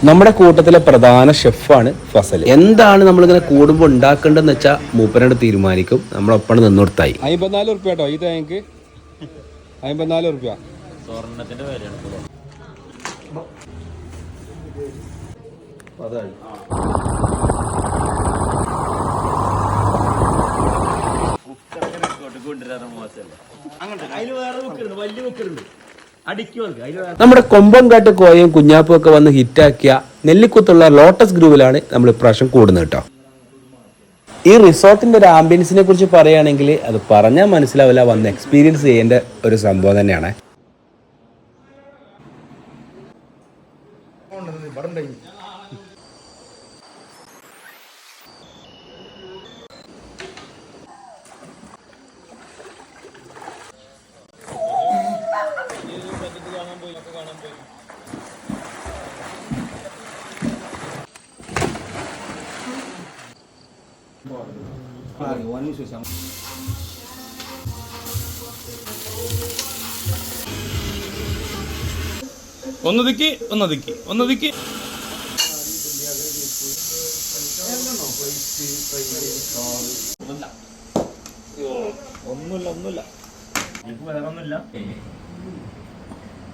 നമ്മുടെ കൂട്ടത്തിലെ പ്രധാന ഷെഫാണ് ഫസൽ. എന്താണ് നമ്മളിങ്ങനെ കൂടുമ്പോൾ ഉണ്ടാക്കേണ്ടതെന്ന് വെച്ചാൽ മൂപ്പനോട് തീരുമാനിക്കും. നമ്മളൊപ്പം നിന്ന് കൊടുത്തായി. 54 ഉറുപ്പ്യ കേട്ടോ ഈ തേങ്ങക്ക്. 54 ഉറുപ്പ്യ. സ്വർണ്ണത്തിന്റെ വിലയാണ്. നമ്മുടെ കൊമ്പങ്കാട്ട് കോയയും കുഞ്ഞാപ്പും ഒക്കെ വന്ന് ഹിറ്റാക്കിയ നെല്ലിക്കുത്തുള്ള ലോട്ടസ് ഗ്രൂവിലാണ് നമ്മൾ ഇപ്രാവശ്യം കൂടുന്നത് കേട്ടോ. ഈ റിസോർട്ടിന്റെ ഒരു ആംബിയൻസിനെ കുറിച്ച് പറയുകയാണെങ്കിൽ അത് പറഞ്ഞാൽ മനസ്സിലാവില്ല, വന്ന് എക്സ്പീരിയൻസ് ചെയ്യേണ്ട ഒരു സംഭവം തന്നെയാണ്. ഒന്നൊതുക്കി ഒന്നുമില്ല. വേറൊന്നുമില്ല.